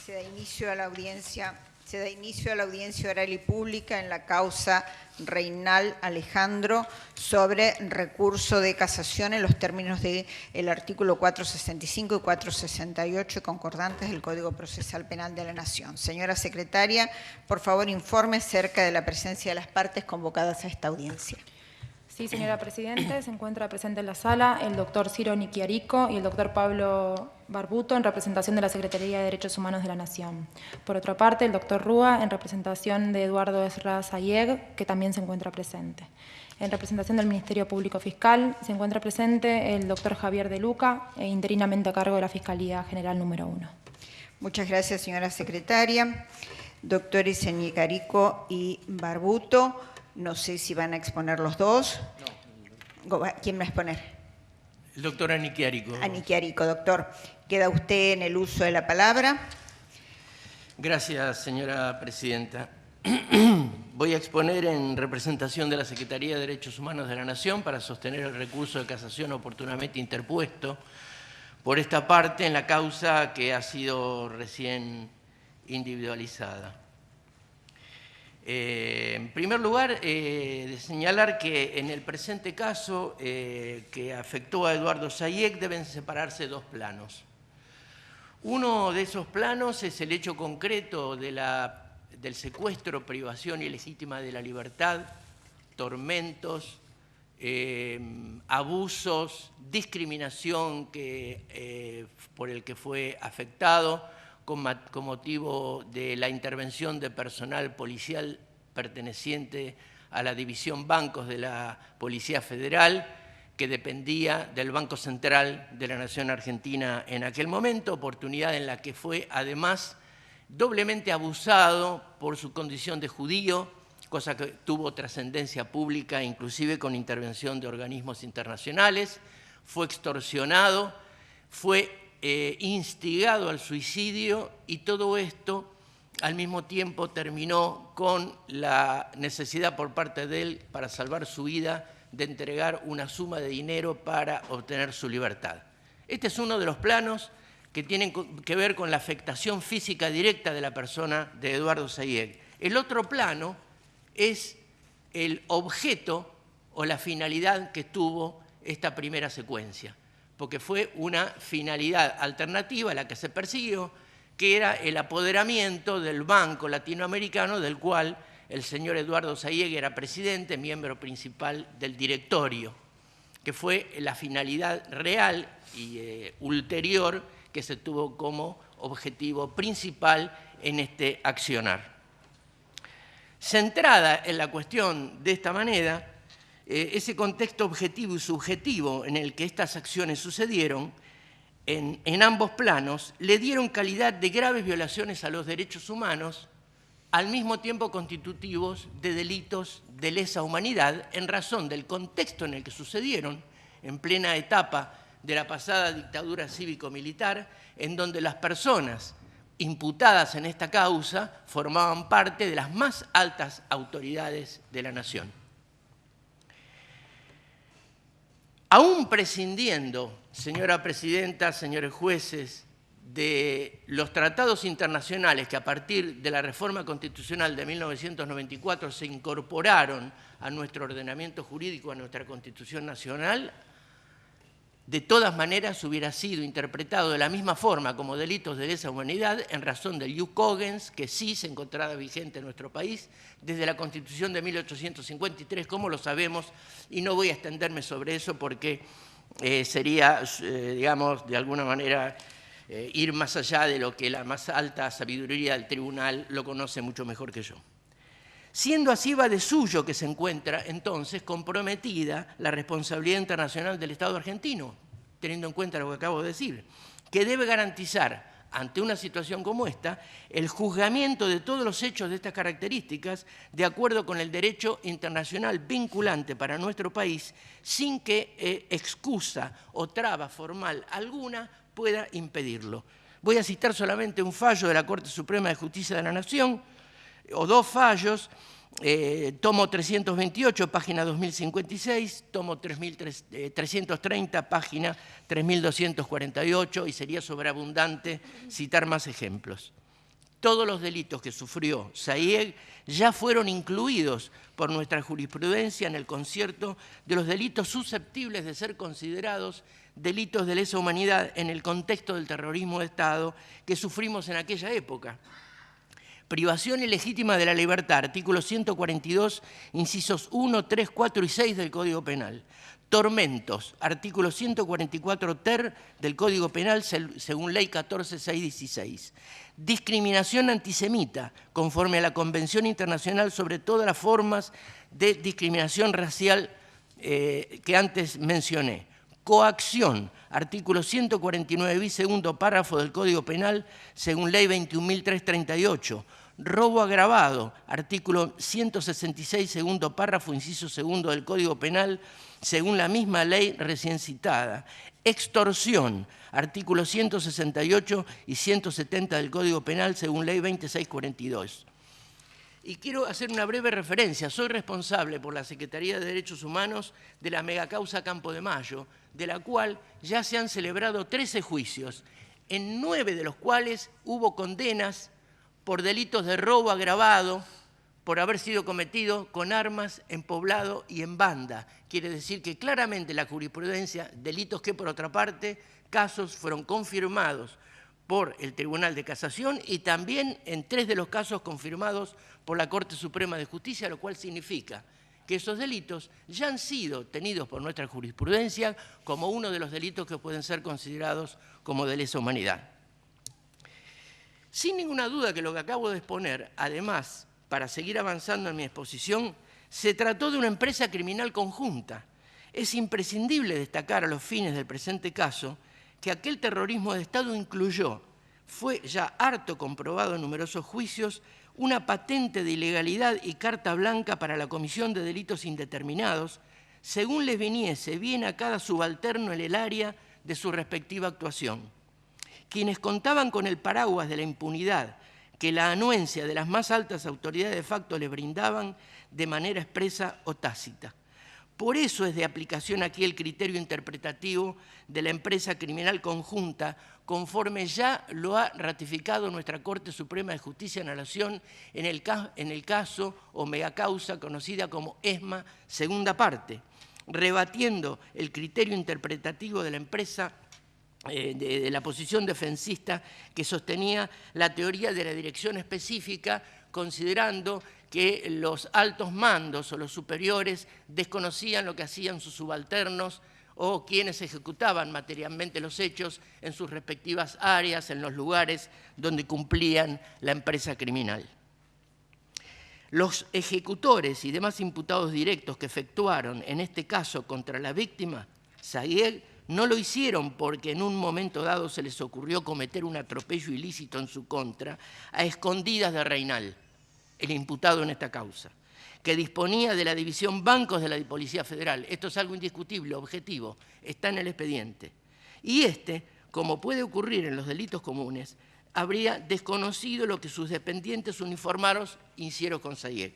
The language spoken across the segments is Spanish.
Se da inicio a la audiencia oral y pública en la causa Reynal Alejandro sobre recurso de casación en los términos del artículo 465 y 468 concordantes del Código Procesal Penal de la Nación. Señora secretaria, por favor informe acerca de la presencia de las partes convocadas a esta audiencia. Sí, señora Presidente, se encuentra presente en la sala el doctor Ciro Niquiarico y el doctor Pablo Barbuto en representación de la Secretaría de Derechos Humanos de la Nación. Por otra parte, el doctor Rúa en representación de Eduardo Esra Sayeg, que también se encuentra presente. En representación del Ministerio Público Fiscal se encuentra presente el doctor Javier De Luca, interinamente a cargo de la Fiscalía General número 1. Muchas gracias, señora secretaria. Doctores Niquiarico y Barbuto. No sé si van a exponer los dos. No. ¿Quién va a exponer? El doctor Niquiarico. Niquiarico, doctor. Queda usted en el uso de la palabra. Gracias, señora presidenta. Voy a exponer en representación de la Secretaría de Derechos Humanos de la Nación para sostener el recurso de casación oportunamente interpuesto por esta parte en la causa que ha sido recién individualizada. En primer lugar, de señalar que en el presente caso que afectó a Eduardo Sayeg deben separarse dos planos. Uno de esos planos es el hecho concreto del secuestro, privación ilegítima de la libertad, tormentos, abusos, discriminación por el que fue afectado, con motivo de la intervención de personal policial perteneciente a la División Bancos de la Policía Federal, que dependía del Banco Central de la Nación Argentina en aquel momento, oportunidad en la que fue además doblemente abusado por su condición de judío, cosa que tuvo trascendencia pública, inclusive con intervención de organismos internacionales, fue extorsionado, fue instigado al suicidio, y todo esto al mismo tiempo terminó con la necesidad por parte de él, para salvar su vida, de entregar una suma de dinero para obtener su libertad. Este es uno de los planos que tienen que ver con la afectación física directa de la persona de Eduardo Sayeg. El otro plano es el objeto o la finalidad que tuvo esta primera secuencia, porque fue una finalidad alternativa a la que se persiguió, que era el apoderamiento del Banco Latinoamericano, del cual el señor Eduardo Sayeg era presidente, miembro principal del directorio, que fue la finalidad real y ulterior que se tuvo como objetivo principal en este accionar. Centrada en la cuestión de esta manera, ese contexto objetivo y subjetivo en el que estas acciones sucedieron, en ambos planos, le dieron calidad de graves violaciones a los derechos humanos, al mismo tiempo constitutivos de delitos de lesa humanidad, en razón del contexto en el que sucedieron, en plena etapa de la pasada dictadura cívico-militar, en donde las personas imputadas en esta causa formaban parte de las más altas autoridades de la nación. Aún prescindiendo, señora presidenta, señores jueces, de los tratados internacionales que a partir de la reforma constitucional de 1994 se incorporaron a nuestro ordenamiento jurídico, a nuestra Constitución Nacional, de todas maneras hubiera sido interpretado de la misma forma como delitos de lesa humanidad en razón del ius cogens, que sí se encontraba vigente en nuestro país desde la Constitución de 1853, como lo sabemos, y no voy a extenderme sobre eso porque sería, digamos, de alguna manera ir más allá de lo que la más alta sabiduría del tribunal lo conoce mucho mejor que yo. Siendo así, va de suyo que se encuentra entonces comprometida la responsabilidad internacional del Estado argentino, teniendo en cuenta lo que acabo de decir, que debe garantizar ante una situación como esta el juzgamiento de todos los hechos de estas características de acuerdo con el derecho internacional vinculante para nuestro país, sin que excusa o traba formal alguna pueda impedirlo. Voy a citar solamente un fallo de la Corte Suprema de Justicia de la Nación, o dos fallos, tomo 328, página 2056, tomo 330, página 3248, y sería sobreabundante citar más ejemplos. Todos los delitos que sufrió Sayegh ya fueron incluidos por nuestra jurisprudencia en el concierto de los delitos susceptibles de ser considerados delitos de lesa humanidad en el contexto del terrorismo de Estado que sufrimos en aquella época. Privación ilegítima de la libertad, artículos 142, incisos 1, 3, 4 y 6 del Código Penal. Tormentos, artículo 144 ter del Código Penal según Ley 14.616. Discriminación antisemita, conforme a la Convención Internacional sobre todas las formas de discriminación racial que antes mencioné. Coacción, artículo 149 bis segundo párrafo del Código Penal según Ley 21.338. Robo agravado, artículo 166 segundo párrafo inciso segundo del Código Penal según la misma ley recién citada. Extorsión, artículos 168 y 170 del Código Penal según Ley 2642. Y quiero hacer una breve referencia. Soy responsable por la Secretaría de Derechos Humanos de la megacausa Campo de Mayo, de la cual ya se han celebrado 13 juicios, en 9 de los cuales hubo condenas por delitos de robo agravado, por haber sido cometido con armas en poblado y en banda. Quiere decir que claramente la jurisprudencia, delitos que por otra parte, casos fueron confirmados por el Tribunal de Casación y también en 3 de los casos confirmados por la Corte Suprema de Justicia, lo cual significa que esos delitos ya han sido tenidos por nuestra jurisprudencia como uno de los delitos que pueden ser considerados como de lesa humanidad. Sin ninguna duda que lo que acabo de exponer, además, para seguir avanzando en mi exposición, se trató de una empresa criminal conjunta. Es imprescindible destacar a los fines del presente caso que aquel terrorismo de Estado incluyó, fue ya harto comprobado en numerosos juicios, una patente de ilegalidad y carta blanca para la comisión de delitos indeterminados, según les viniese bien a cada subalterno en el área de su respectiva actuación. Quienes contaban con el paraguas de la impunidad que la anuencia de las más altas autoridades de facto les brindaban de manera expresa o tácita. Por eso es de aplicación aquí el criterio interpretativo de la empresa criminal conjunta, conforme ya lo ha ratificado nuestra Corte Suprema de Justicia de la Nación en el caso o megacausa conocida como ESMA segunda parte, rebatiendo el criterio interpretativo de la empresa de la posición defensista que sostenía la teoría de la dirección específica, considerando que los altos mandos o los superiores desconocían lo que hacían sus subalternos o quienes ejecutaban materialmente los hechos en sus respectivas áreas, en los lugares donde cumplían la empresa criminal. Los ejecutores y demás imputados directos que efectuaron en este caso contra la víctima, Sayegh, no lo hicieron porque en un momento dado se les ocurrió cometer un atropello ilícito en su contra a escondidas de Reynal, el imputado en esta causa, que disponía de la División Bancos de la Policía Federal. Esto es algo indiscutible, objetivo, está en el expediente. Y como puede ocurrir en los delitos comunes, habría desconocido lo que sus dependientes uniformados hicieron con Sayegh,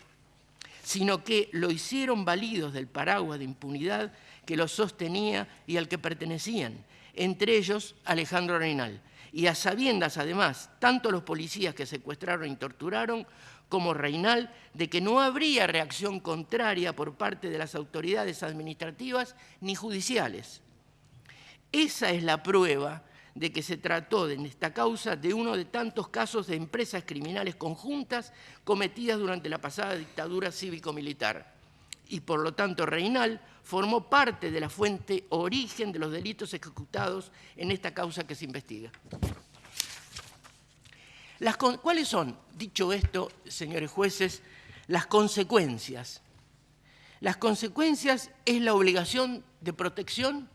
sino que lo hicieron validos del paraguas de impunidad que los sostenía y al que pertenecían, entre ellos Alejandro Reynal, y a sabiendas además, tanto los policías que secuestraron y torturaron como Reynal, de que no habría reacción contraria por parte de las autoridades administrativas ni judiciales. Esa es la prueba de que se trató en esta causa de uno de tantos casos de empresas criminales conjuntas cometidas durante la pasada dictadura cívico-militar. Y por lo tanto Reynal formó parte de la fuente origen de los delitos ejecutados en esta causa que se investiga. ¿Cuáles son, dicho esto, señores jueces, las consecuencias? Las consecuencias es la obligación de protección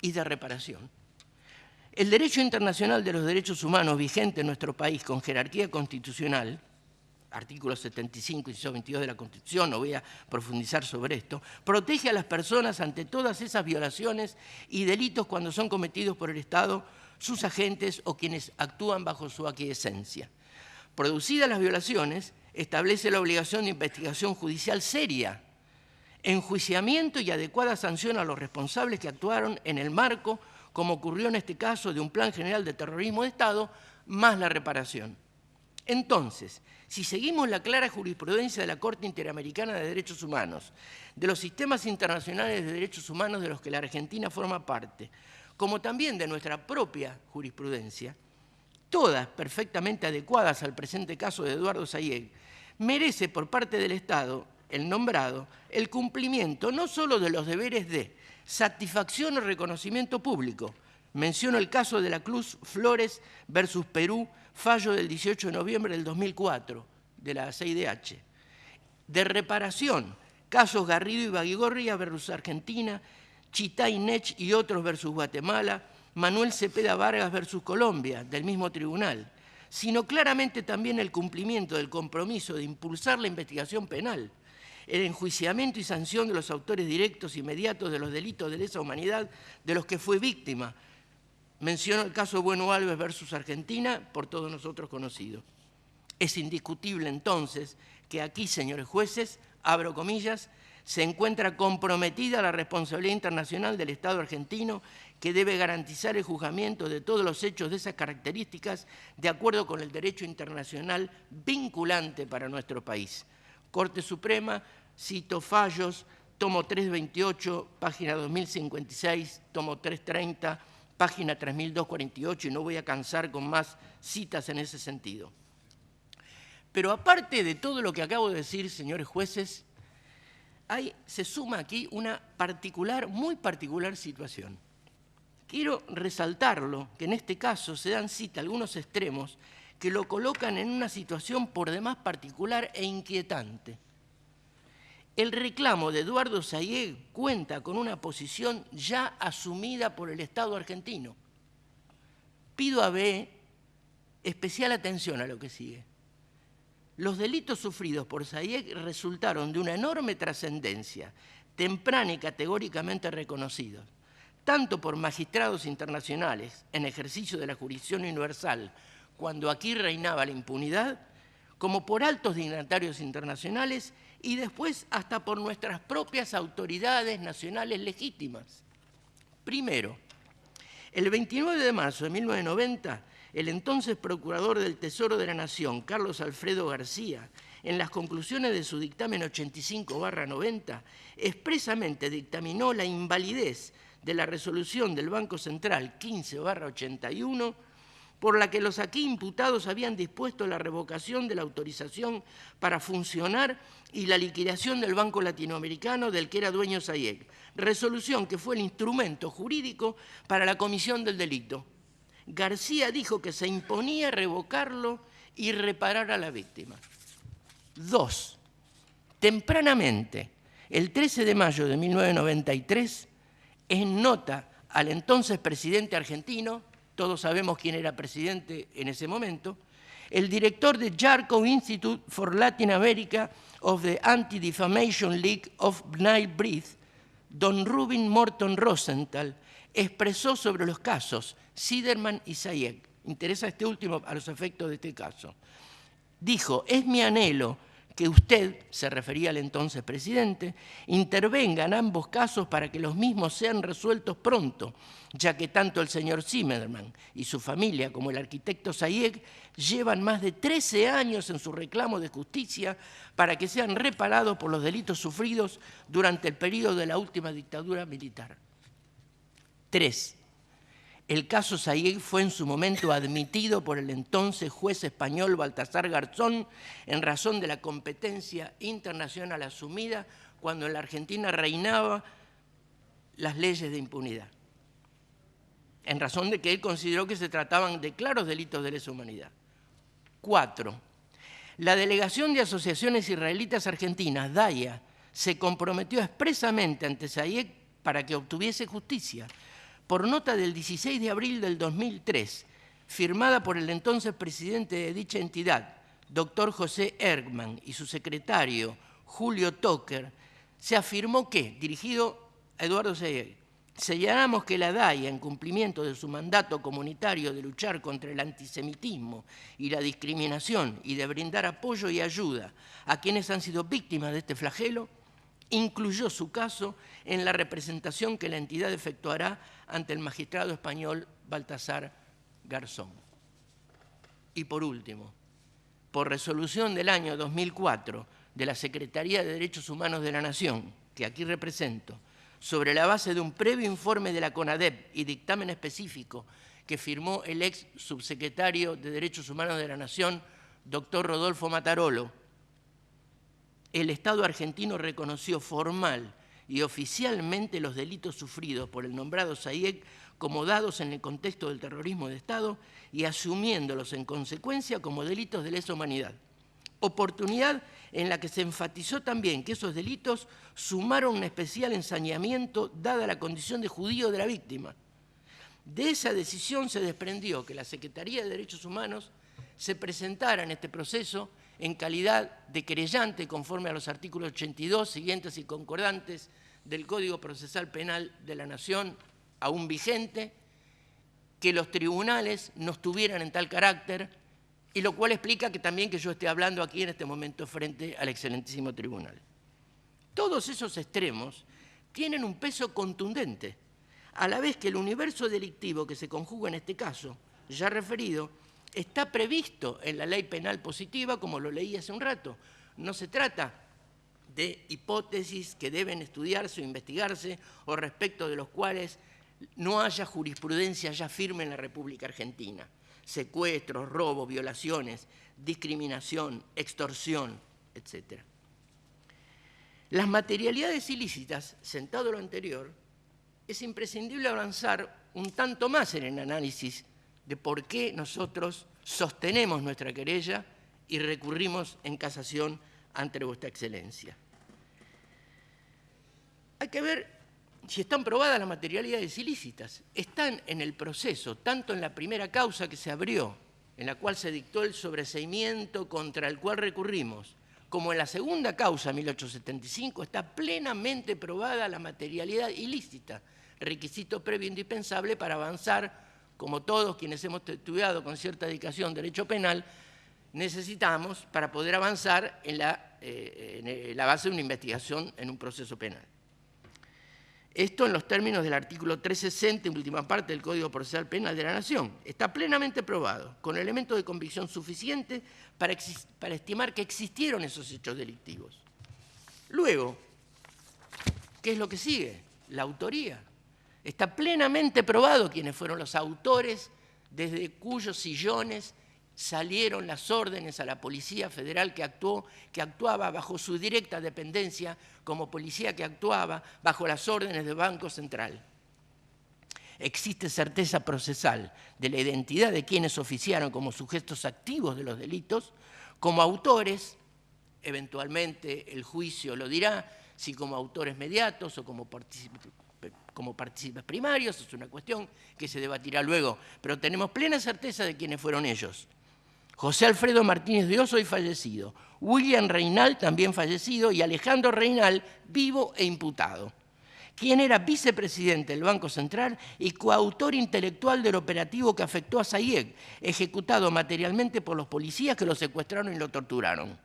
y de reparación. El derecho internacional de los derechos humanos vigente en nuestro país con jerarquía constitucional, artículo 75 y 22 de la Constitución, no voy a profundizar sobre esto, protege a las personas ante todas esas violaciones y delitos cuando son cometidos por el Estado, sus agentes o quienes actúan bajo su aquiescencia. Producidas las violaciones, establece la obligación de investigación judicial seria, enjuiciamiento y adecuada sanción a los responsables que actuaron en el marco, como ocurrió en este caso, de un plan general de terrorismo de Estado, más la reparación. Entonces, si seguimos la clara jurisprudencia de la Corte Interamericana de Derechos Humanos, de los sistemas internacionales de derechos humanos de los que la Argentina forma parte, como también de nuestra propia jurisprudencia, todas perfectamente adecuadas al presente caso de Eduardo Sayegh, merece por parte del Estado, el nombrado, el cumplimiento no solo de los deberes de satisfacción o reconocimiento público. Menciono el caso de la Cruz Flores versus Perú, fallo del 18 de noviembre del 2004, de la CIDH. De reparación, casos Garrido y Baigorria versus Argentina, Chitay Nech y otros versus Guatemala, Manuel Cepeda Vargas versus Colombia, del mismo tribunal, sino claramente también el cumplimiento del compromiso de impulsar la investigación penal, el enjuiciamiento y sanción de los autores directos e inmediatos de los delitos de lesa humanidad de los que fue víctima. Menciono el caso Bueno Alves versus Argentina, por todos nosotros conocido. Es indiscutible entonces que aquí, señores jueces, abro comillas, se encuentra comprometida la responsabilidad internacional del Estado argentino que debe garantizar el juzgamiento de todos los hechos de esas características de acuerdo con el derecho internacional vinculante para nuestro país. Corte Suprema, cito fallos, tomo 328, página 2056, tomo 330, página 3248, y no voy a cansar con más citas en ese sentido. Pero aparte de todo lo que acabo de decir, señores jueces, se suma aquí una muy particular situación. Quiero resaltarlo, que en este caso se dan cita algunos extremos que lo colocan en una situación por demás particular e inquietante. El reclamo de Eduardo Sayegh cuenta con una posición ya asumida por el Estado argentino. Pido a BE especial atención a lo que sigue. Los delitos sufridos por Sayegh resultaron de una enorme trascendencia, temprana y categóricamente reconocidos, tanto por magistrados internacionales en ejercicio de la jurisdicción universal, cuando aquí reinaba la impunidad, como por altos dignatarios internacionales y después hasta por nuestras propias autoridades nacionales legítimas. Primero, el 29 de marzo de 1990, el entonces Procurador del Tesoro de la Nación, Carlos Alfredo García, en las conclusiones de su dictamen 85/90, expresamente dictaminó la invalidez de la resolución del Banco Central 15/81, por la que los aquí imputados habían dispuesto la revocación de la autorización para funcionar y la liquidación del Banco Latinoamericano del que era dueño Sayegh, resolución que fue el instrumento jurídico para la comisión del delito. García dijo que se imponía revocarlo y reparar a la víctima. 2. Tempranamente, el 13 de mayo de 1993, en nota al entonces presidente argentino, todos sabemos quién era presidente en ese momento, el director de Yarkov Institute for Latin America of the Anti-Defamation League of B'nai B'rith, don Rubin Morton Rosenthal, expresó sobre los casos Siderman y Sayegh. Interesa este último a los efectos de este caso. Dijo, es mi anhelo que usted, se refería al entonces presidente, intervenga en ambos casos para que los mismos sean resueltos pronto, ya que tanto el señor Zimmerman y su familia como el arquitecto Sayegh llevan más de 13 años en su reclamo de justicia para que sean reparados por los delitos sufridos durante el periodo de la última dictadura militar. 3. El caso Sayegh fue en su momento admitido por el entonces juez español Baltasar Garzón en razón de la competencia internacional asumida cuando en la Argentina reinaban las leyes de impunidad, en razón de que él consideró que se trataban de claros delitos de lesa humanidad. 4. La Delegación de Asociaciones Israelitas Argentinas, DAIA, se comprometió expresamente ante Sayegh para que obtuviese justicia, por nota del 16 de abril del 2003, firmada por el entonces presidente de dicha entidad, doctor José Ergman, y su secretario, Julio Toker, se afirmó que, dirigido a Eduardo Sayegh, señalamos que la DAIA, en cumplimiento de su mandato comunitario de luchar contra el antisemitismo y la discriminación y de brindar apoyo y ayuda a quienes han sido víctimas de este flagelo, incluyó su caso en la representación que la entidad efectuará ante el magistrado español Baltasar Garzón. Y por último, por resolución del año 2004 de la Secretaría de Derechos Humanos de la Nación, que aquí represento, sobre la base de un previo informe de la CONADEP y dictamen específico que firmó el ex subsecretario de Derechos Humanos de la Nación, doctor Rodolfo Matarolo, el Estado argentino reconoció formal y oficialmente los delitos sufridos por el nombrado Sayek como dados en el contexto del terrorismo de Estado y asumiéndolos en consecuencia como delitos de lesa humanidad. Oportunidad en la que se enfatizó también que esos delitos sumaron un especial ensañamiento dada la condición de judío de la víctima. De esa decisión se desprendió que la Secretaría de Derechos Humanos se presentara en este proceso en calidad de querellante conforme a los artículos 82, siguientes y concordantes del Código Procesal Penal de la Nación, aún vigente, que los tribunales no estuvieran en tal carácter, y lo cual explica que también que yo esté hablando aquí en este momento frente al excelentísimo tribunal. Todos esos extremos tienen un peso contundente, a la vez que el universo delictivo que se conjuga en este caso, ya referido, está previsto en la ley penal positiva, como lo leí hace un rato. No se trata de hipótesis que deben estudiarse o investigarse o respecto de los cuales no haya jurisprudencia ya firme en la República Argentina. Secuestros, robos, violaciones, discriminación, extorsión, etc. Las materialidades ilícitas, sentado lo anterior, es imprescindible avanzar un tanto más en el análisis de por qué nosotros sostenemos nuestra querella y recurrimos en casación ante vuestra excelencia. Hay que ver si están probadas las materialidades ilícitas. Están en el proceso, tanto en la primera causa que se abrió, en la cual se dictó el sobreseimiento contra el cual recurrimos, como en la segunda causa, 1875, está plenamente probada la materialidad ilícita, requisito previo indispensable para avanzar. Como todos quienes hemos estudiado con cierta dedicación derecho penal, necesitamos para poder avanzar en la base de una investigación en un proceso penal. Esto en los términos del artículo 360, en última parte del Código Procesal Penal de la Nación. Está plenamente probado, con elementos de convicción suficientes para estimar que existieron esos hechos delictivos. Luego, ¿qué es lo que sigue? La autoría. Está plenamente probado quiénes fueron los autores desde cuyos sillones salieron las órdenes a la Policía Federal que actuaba bajo su directa dependencia como policía que actuaba bajo las órdenes del Banco Central. Existe certeza procesal de la identidad de quienes oficiaron como sujetos activos de los delitos, como autores, eventualmente el juicio lo dirá, si como autores mediatos o como partícipes primarios, es una cuestión que se debatirá luego, pero tenemos plena certeza de quiénes fueron ellos. José Alfredo Martínez de Osso, hoy fallecido, William Reynal, también fallecido, y Alejandro Reynal, vivo e imputado, quien era vicepresidente del Banco Central y coautor intelectual del operativo que afectó a Sayek, ejecutado materialmente por los policías que lo secuestraron y lo torturaron.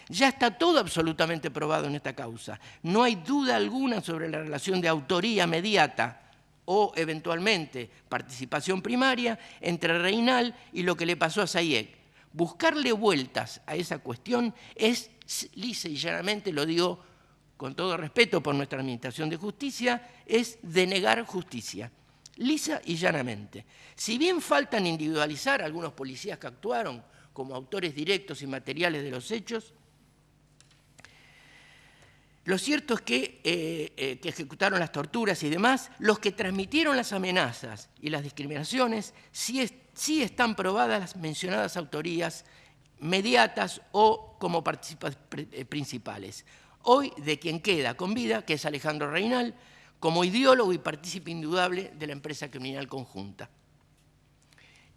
Ya está todo absolutamente probado en esta causa. No hay duda alguna sobre la relación de autoría mediata o, eventualmente, participación primaria entre Reynal y lo que le pasó a Sayek. Buscarle vueltas a esa cuestión es, lisa y llanamente, lo digo con todo respeto por nuestra Administración de Justicia, es denegar justicia, lisa y llanamente. Si bien faltan individualizar a algunos policías que actuaron como autores directos y materiales de los hechos, lo cierto es que ejecutaron las torturas y demás, los que transmitieron las amenazas y las discriminaciones, sí están probadas las mencionadas autorías mediatas o como participantes principales. Hoy, de quien queda con vida, que es Alejandro Reynal, como ideólogo y partícipe indudable de la empresa criminal conjunta.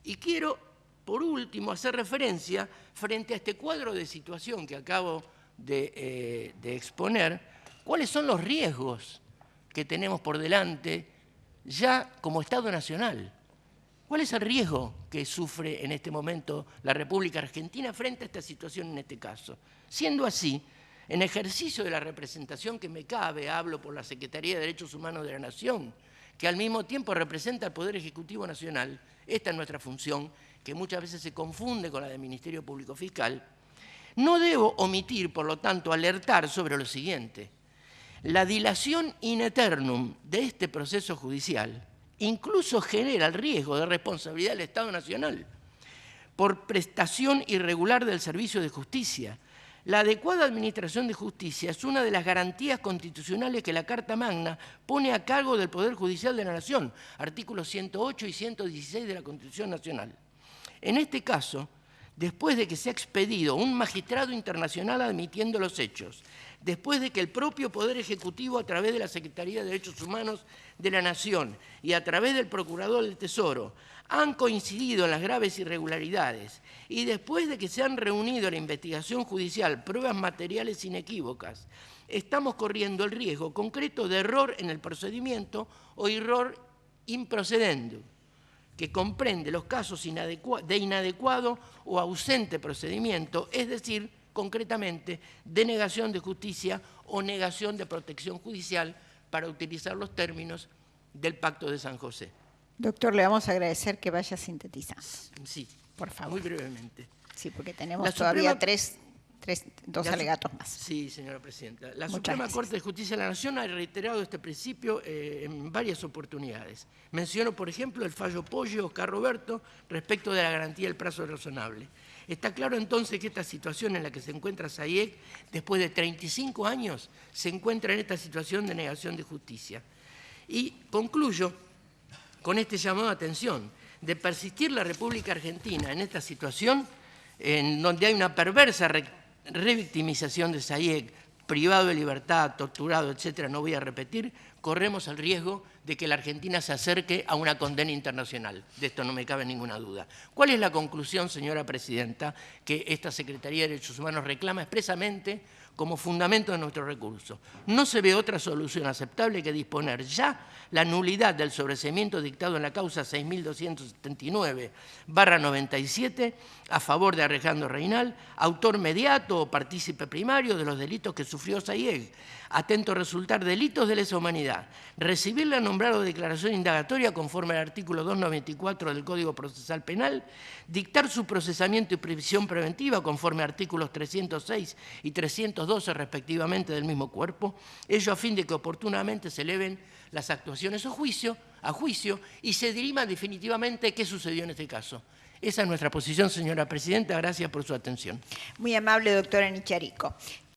Y quiero, por último, hacer referencia frente a este cuadro de situación que acabo de exponer, cuáles son los riesgos que tenemos por delante ya como Estado Nacional. ¿Cuál es el riesgo que sufre en este momento la República Argentina frente a esta situación en este caso? Siendo así, en ejercicio de la representación que me cabe, hablo por la Secretaría de Derechos Humanos de la Nación, que al mismo tiempo representa al Poder Ejecutivo Nacional, esta es nuestra función, que muchas veces se confunde con la del Ministerio Público Fiscal, no debo omitir, por lo tanto, alertar sobre lo siguiente. La dilación in aeternum de este proceso judicial incluso genera el riesgo de responsabilidad del Estado Nacional por prestación irregular del servicio de justicia. La adecuada administración de justicia es una de las garantías constitucionales que la Carta Magna pone a cargo del Poder Judicial de la Nación, artículos 108 y 116 de la Constitución Nacional. En este caso, después de que se ha expedido un magistrado internacional admitiendo los hechos, después de que el propio Poder Ejecutivo, a través de la Secretaría de Derechos Humanos de la Nación y a través del Procurador del Tesoro, han coincidido en las graves irregularidades y después de que se han reunido en la investigación judicial pruebas materiales inequívocas, estamos corriendo el riesgo concreto de error en el procedimiento o error improcedendo, que comprende los casos de inadecuado o ausente procedimiento, es decir, concretamente, denegación de justicia o negación de protección judicial, para utilizar los términos del Pacto de San José. Doctor, le vamos a agradecer que vaya sintetizando. Sí, por favor. Muy brevemente. Sí, porque tenemos todavía dos alegatos más. Sí, señora presidenta. La Muchas Suprema gracias. Corte de Justicia de la Nación ha reiterado este principio en varias oportunidades. Menciono, por ejemplo, el fallo Pollo Oscar Roberto respecto de la garantía del plazo razonable. Está claro entonces que esta situación en la que se encuentra SAIEC, después de 35 años, se encuentra en esta situación de negación de justicia. Y concluyo con este llamado de atención. De persistir la República Argentina en esta situación, en donde hay una perversa revictimización de SAIEC, privado de libertad, torturado, etcétera, no voy a repetir, corremos el riesgo de que la Argentina se acerque a una condena internacional. De esto no me cabe ninguna duda. ¿Cuál es la conclusión, señora presidenta, que esta Secretaría de Derechos Humanos reclama expresamente como fundamento de nuestro recurso? No se ve otra solución aceptable que disponer ya la nulidad del sobreseimiento dictado en la causa 6.279/97 a favor de Alejandro Reynal, autor mediato o partícipe primario de los delitos que sufrió SAIEC, atento a resultar delitos de lesa humanidad, recibirla nombrado declaración indagatoria conforme al artículo 294 del Código Procesal Penal, dictar su procesamiento y prisión preventiva conforme a artículos 306 y 312 respectivamente del mismo cuerpo, ello a fin de que oportunamente se eleven las actuaciones a juicio y se dirima definitivamente qué sucedió en este caso. Esa es nuestra posición, señora presidenta. Gracias por su atención. Muy amable, doctora Nichiarico.